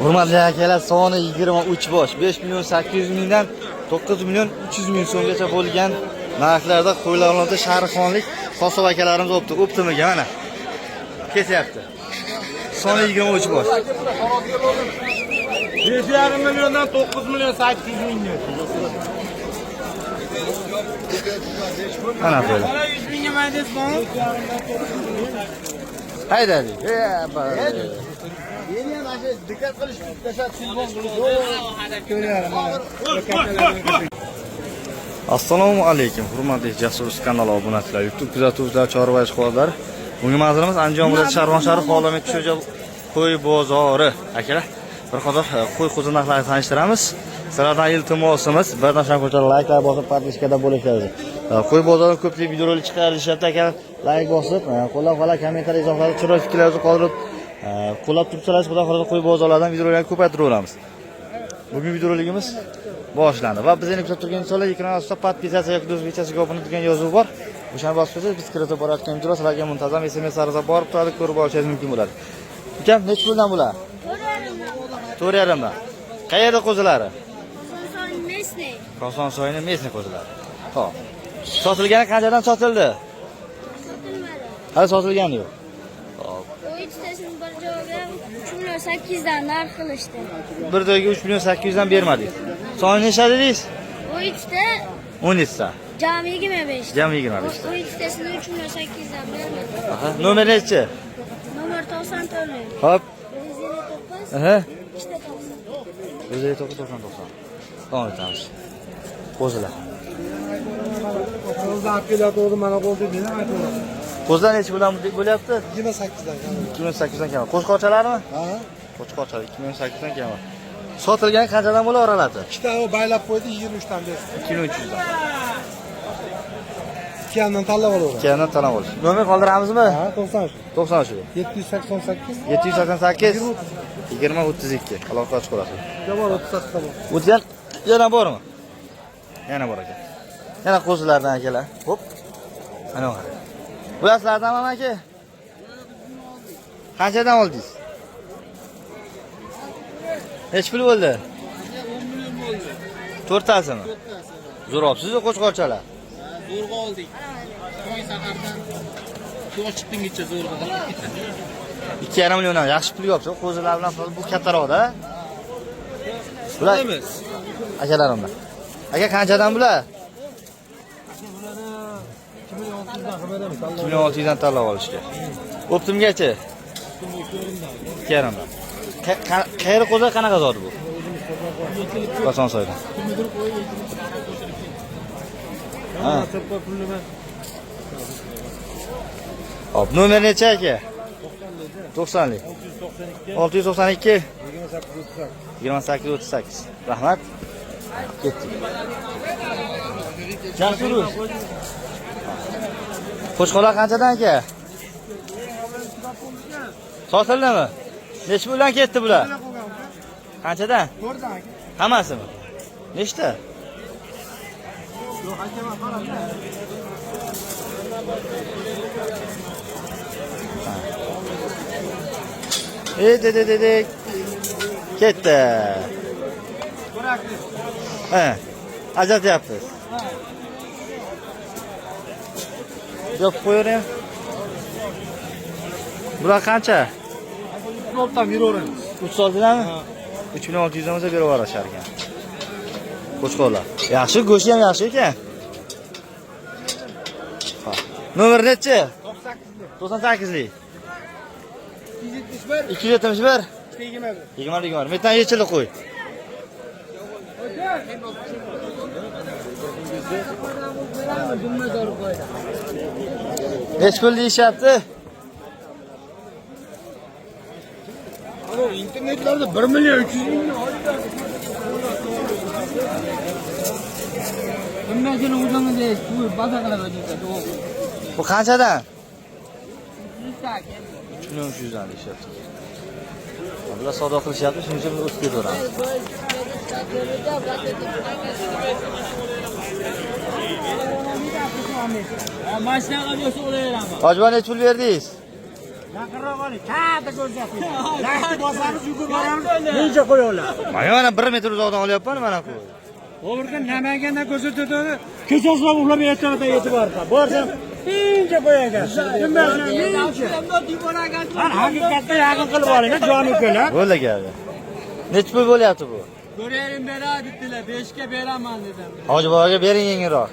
Hurmatli akalar, soni 23 bosh. 5 million 800 mingdan 9 million 300 ming so'mgacha bo'lgan narxlarda qo'ylarlarda Sharixonlik Qosob akalarimiz o'pdi. O'ptimiga mana. Ketyapti. Soni 23 bosh. 5,5 milliondan 9 million 800 mingga. Mana böyle. 100 mingga maydes bormi? Haydi. Yeni ham ana dikkat qilish, tashlab silbon Assalomu alaykum. Hurmatli Jasur kanali obunachilar, YouTube kuzatuvchilar, chorva ishqibozlar. Bugun manzilamiz Andijon viloyati Sharg'on shahri Xolomit Sho'ja qo'y bozori. Akalar, bir qator qo'y qo'zi narxlarini tanishtiramiz. Sizlardan iltimosimiz, bir nashar ko'chalar layklar bosib, podpiskada bo'lishingiz. Qo'y bozorining ko'pchilik videolar chiqarilishyapti akalar. Layk bosib, qo'llab-quvvatlar, kommentariy izohlarni, chiroyli fikrlaringizni qoldirib, qo'llab turibsizlar. Xudo xohlasa qo'y bozorlaridan videolarni ko'paytiramiz. Bugun videoligimiz boshlandi va biz endi kutib turgan insonlar ekran ostida podpisatsiya yoki o'zbekchasiga obuna degan yozuv bor. O'shani bosib biz kiritib borayotgan videolar sizlarga muntazam SMS-laringizga borib turadi, ko'rib olishingiz mumkin bo'ladi. Ukam, necha puldan bular? 4,5 dan. Qayerda qo'zilari? Kosonsoyning Mesni qo'zilari. Xo'p. Sotilgani qanchadan sotildi? Sotilmadi. Hali sotilgani yo'q. Hop. O ikkitasining bir joyiga 3 million 800 dan narx qilishdi. Bir joyga 3 million 800 dan bermadik. Soni necha dedingiz? O ikkita 17 ta. jami 25. Jami 25 ta. O ikkitasini 3 million 800 dan bermadi. Aha, nomer nechi? Nomer 94. Hop. 159. Aha. 290. 190. Davom etamiz. Qo'zilar. Qo'zlar kelaverdi, mana qo'ldi meni aytaman. Qo'zilar necha bilan bo'lyapti? 28 dan. 28 dan kam. Qo'shqorchalarmi? Ha? Qo'shqorchalar 28 dan kam. Sotilgan qanchadan bo'la oraladi? Ikkita baylab qo'ydi, 23 dan berdi. 2300 dan. Ikkiyandan tanlab olaveradi. Keyin tanlab olish. Nomer qoldiramizmi? Ha, 93. 93. 788 788 20 32. Aloqa ochib qo'yasiz. Javob 38 ta bor. O'tgan yana bormi? Yana bor ekan. Yana qo'zilardan akalar. Hop. Ana bor. Bular sizlardanmi aka? Qanchadan oldingiz? Necha pul bo'ldi? 10 million bo'ldi. 4 tasimi? Zo'robsiz qo'chqorchalar. Zo'rg'a oldik. To'y sahardan to'y chiqdingicha zo'rg'a. 2,5 milliondan yaxshi pul yopsa, qo'zilar bilan bu kattaroqda. Bular akalarimlar. Aka qanchadan bular? 2600 dan tanlab olishga. Optimgacha? 2,5 dan. Qayeri qo'zi qanaqa zot bu? Kosonsoydan. Ha. Hop, nomer necha aka? 90lik. 692 2838. Rahmat. Ketdik. Yaxshimiz. Qo'shqolar qanchadan aka? Sotildimi? Necha puldan ketdi bular? Qanchadan? 4 dan. Hammasimi? Nechta? Yo'q, akama qarang. De. Ketdi. Ha. Ajatyapsiz. Yo'q, qo'ying. Bular qancha? 3 dan beraveramiz. 3 so'zdanmi? 3600 dan berib yuborishar ekan. Qo'chqorlar. Yaxshi, go'shti ham yaxshi ekan. Xo'p. Nomer nechi? 98lik. 271 20. Metan yechili qo'y. Necha pul deyishyapti? İnternetlarda 1 milyon 300 ming Bu qanchadan? 3 million 300 dan deyishyapti. Bular savdo qilishyapti, shuning uchun biz o'tib ketaveramiz. Hojibon necha pul berdingiz? Yaqinroq oling. Katta ko'rsating. Laxni bosamiz, yugurib boramiz. Necha qo'yinglar? Mana 1 metr uzoqdan olyapman mana qo'y. O'g'irdan Namangandan ko'rsatadi. Kechasi uxlab yotganida yetib borsa. Borsam, incha qo'yagan. Nima incha. Haqiqatda yaqin qilib oling, joni ukalar. Bo'ldi gap. Necha pul bo'lyapti bu? Ko'rayin beradi dedilar, 5 ga beraman dedim. Hoji boboga bering yengilroq.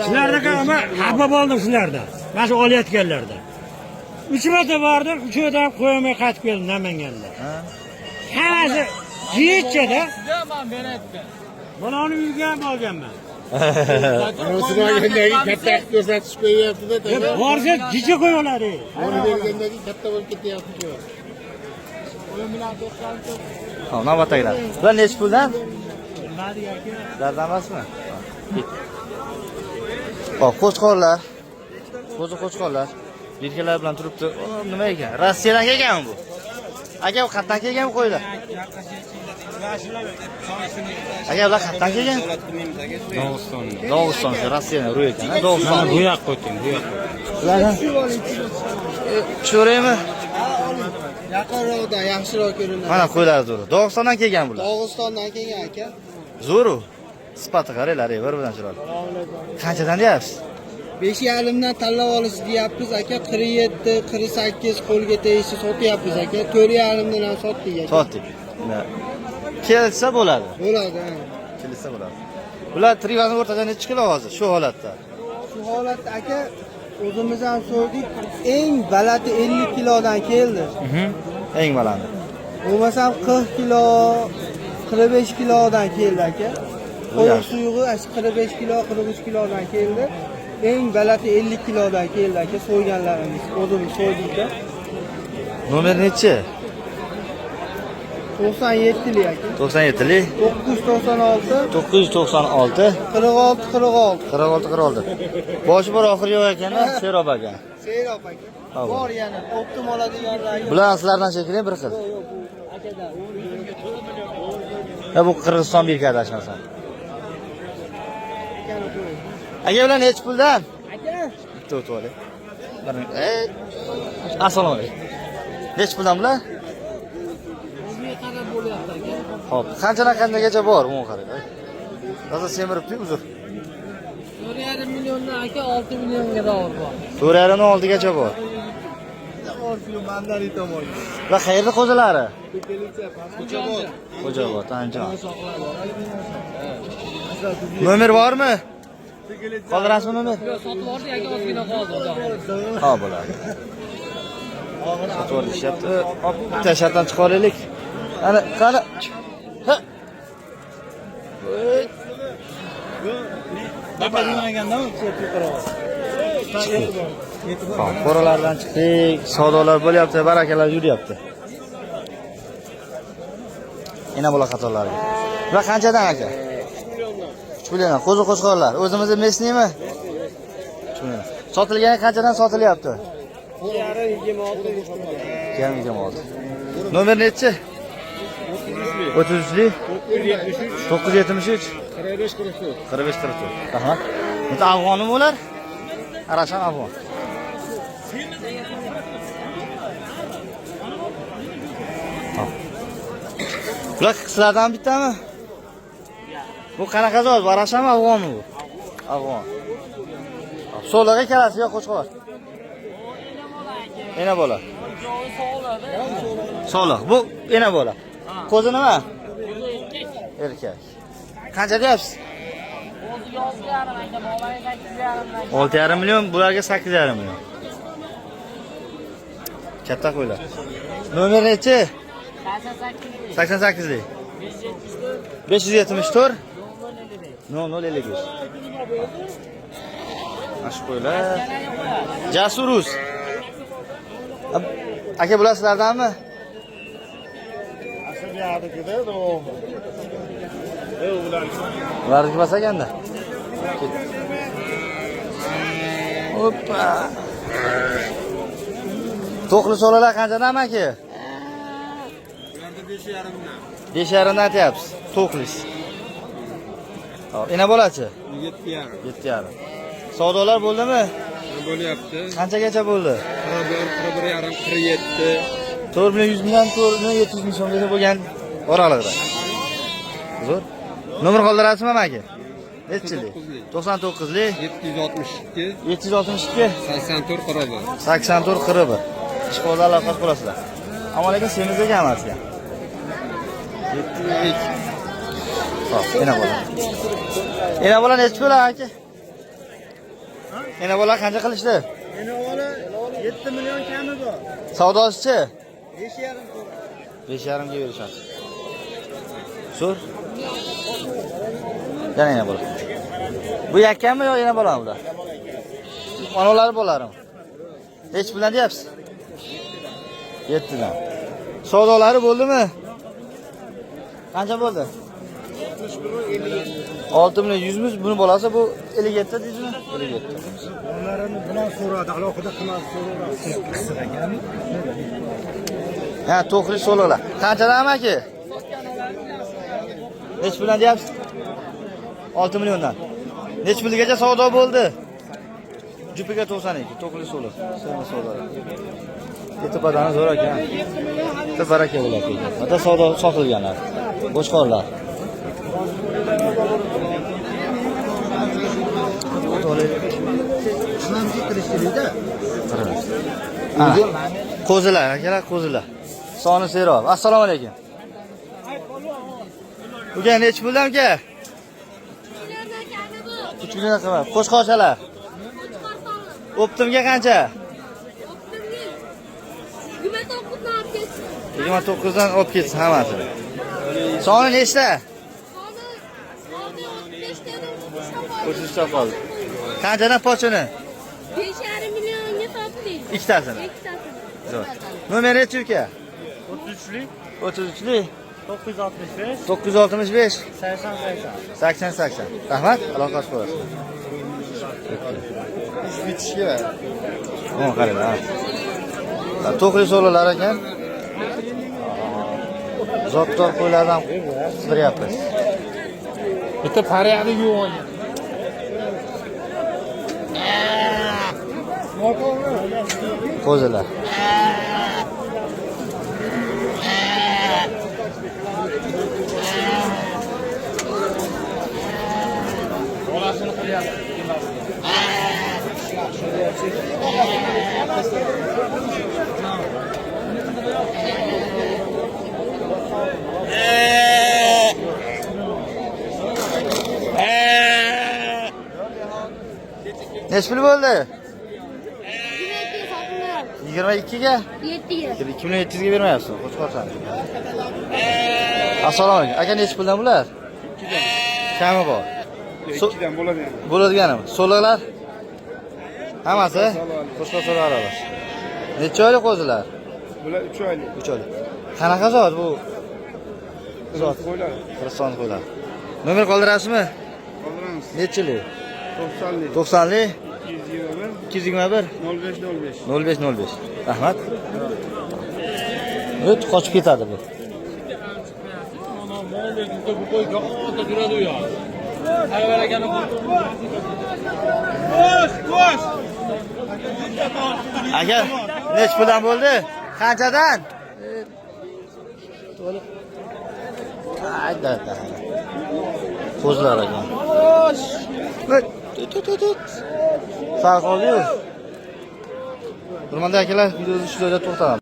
Sizlarga ama xafa bo'ldim sizlardan. Mana shu olayotganlarda. 3 marta bordim, 3-dan qo'ymay qaytib keldim Namanganda. Hammasi yechchada. Sizga men berayapman. Buni olib yurgan bo'lganman. Osmongendagi katta ko'rsatish qo'yyapti-da. Borsa jicha qo'yinglar. Uni bergandagi katta bo'lib ketyapti. O'yin bilan to'xtalib. Hop, navbatdagilar. Bular necha puldan? Dardan emasmi? Hop, qo'chqorlar. Qo'chqorlar. Yelkalar bilan turibdi. Nima ekan? Rossiyadan kelganmi bu? Aka, bu qayerdan kelgan bu qo'ylar? Aka, ular qayerdan kelgan? Dog'iston, Rossiyadan ru ekan, Dog'iston. Bu yoqqa o'ting, bu yoqqa. Ulardan cho'raymi? Yaqinroqda yaxshiroq ko'rinadi. Mana qo'ylar zo'r. Dog'istondan kelgan bular. Dog'istondan kelgan aka. Zo'ru. Sifati qaranglar, bir-biridan chiroyli. Qanchadan deyapsiz? 5,5 dan tanlab olish deyapmiz aka. 47, 48 qo'lga tegishli sotyapmiz aka. 4,5 dan ham sotdik aka. Sotdik. Kelsa bo'ladi. Bo'ladi. Kelsa bo'ladi. Bular trivani o'rtacha necha kilo hozir shu holatda? Shu holatda aka o'zimiz ham so'rdik. Eng balati 50 kilodan keldi. Eng balandi. Bo'lmasam 40 kilo, 45 kilodan keldi aka. Qo'y suyug'i 45 kilo, 43 kilodan keldi. Eng balati 50 kilodan keldi aka so'yganlarimiz. O'zimiz so'ydikda. Nomer nechi? 97 lik aka. 97 lik 996 996 46 46. 46. Boshi bor oxiri yo'q ekan-a, Serob aka. Serob aka. Bor yana optim oladiganlarga. Bular sizlardan shekilli bir xil. Yo'q, bu akadan. Ya bu Qirg'iziston birkadashmasan. Aka bilan nechi puldan? Aka. Bitta o'tib oling. Assalomu alaykum. Nechi puldan bular? O'ziga qarab bo'lyapti aka. Xo'p, qanchadan qanchagacha bor bu qarang. Toza semiribdi uzr. 4,5 milliondan aka 6 millionga davr bor. 4,5 oldigacha bor. Mandari tomonga. Va qayerda qo'zalari? Xo'jobod. Xo'jobod, Andijon. Nomer bormi? Qoldirasizmi nomer? Yo'q, sotib oldik aka, ozgina qoldi. Ha, bo'ladi. Sotib olishyapti. Hop, bitta shartdan chiqib olaylik. Ana, qani. Ha. Hop, qo'ralardan chiqdik. Savdolar bo'lyapti, barakalar yuryapti. Ina bo'la qatorlari. Va qanchadan aka? 3 milliondan. Qo'zi qo'chqorlar. O'zimizning mesniymi? 3 million. Sotilgani qanchadan sotilyapti? 26. Nomer nechi? 33lik 973 4544. Rahmat. Bitta afg'onimi ular? Arashan afg'on. Bular qizlardan bittami? Bu qanaqa zot? Arashanmi afg'onmi bu? Afg'on. So'laga kelasi yo qo'chqor? Ena bola. Sog'liq. Bu ena bola. Qo'zi nima? Erkak. Qancha deyapsiz? 6,5 million, bularga 8,5 million. Katta qo'ylar. Nomer nechi? 88 lik 574 0055. Ash qo'ylar. Jasurus. Aka bular sizlardanmi? Ularniki emas ekanda. Hoppa. To'qli so'lalar qanchadan aka? Ularda 5,5 dan. 5,5 dan aytyapsiz. To'qlis. Hop, ena bo'lachi? 7,5. 7,5. Savdolar bo'ldimi? bo'lyapti. Qanchagacha bo'ldi? 41,5, 47. 4 million 100 mingdan 4 million 700 ming so'mgacha bo'lgan oralig'ida. Zo'r. Nomer qoldirasizmi aka? Nechi yillik? 99lik 762 762 84 41. 84 41. Ishqo'lda aloqa qilasizlar. Ammo lekin semizga emasga. 7 Xo'p, yana bola. Yana bola nechi pul aka? Yana bola qancha qilishdi? Yana bola 7 million kami bor. Savdosichi? 5,5 5,5 ga berishadi. Zo'r. Yana bola. Bu yakkanmi yo yana bolami bular? Onalari bo'larmi? Nechi puldan deyapsiz? 7 dan. Savdolari bo'ldimi? Qancha bo'ldi? 6 million 100 ming buni bolasi bu 57 deysizmi? 57. Onlarini bilan so'radi, alohida qilmadi so'radi. Ha, to'qli so'lolar. Qanchadan aka? Nechi puldan deyapsiz? 6 milliondan. Nechi pulgacha savdo bo'ldi? Jupiga 92, to'qli so'lo. Sema so'lo. E'tibordan zo'r ekan. Bitta baraka bo'ladi. Mana savdo sotilganlar. Boshqorlar. Hamma kirishdi-da. Qo'zilar, akalar, qo'zilar. Soni Serov. Assalomu alaykum. Bugun nechi puldan aka? 3 million qimmat. Qo'shqochalar. Optimga qancha? 29 dan olib ketsin hammasini. Soni nechta? 35 qoldi. Qanchadan pochini? 5,5 millionga sotdik. Ikkitasini. Zo'r. Nomeri nechi uka? 33lik 33lik 965 965 80 80. Rahmat, aloqasi bo'lsin. Ish bitishga. O'n qaranglar. To'qli so'lalar ekan. Zotdor qo'ylardan qidiryapmiz. Bitta pariyani yo'q. Qo'zilar. Bolasini qilyapti. Nechi pul bo'ldi? 22 22 ga? 7 ga. 2700 ga bermayapsiz. Qo'shqorsan. Assalomu alaykum. Aka nechi puldan bular? 2 dan. Kami bor. 2 dan bo'ladi. Bo'ladiganimi? So'lalar? Hammasi? Qo'shqorsalar aralash. Necha oylik qo'zilar? Bular 3 oylik. 3 oylik. Qanaqa zot bu? Zot. Qo'ylar. Qirg'iziston qo'ylar. Nomer qoldirasizmi? Qoldiramiz. Nechilik? 90lik. 90lik 221 221 05 05. 0505. Rahmat. O't qochib ketadi bu. Aka, nech puldan bo'ldi? Qanchadan? To'liq. Ayda. Qo'zlar ekan. Tut. Sağ ol. Hurmatli akalar, videomizni shu joyda to'xtatamiz.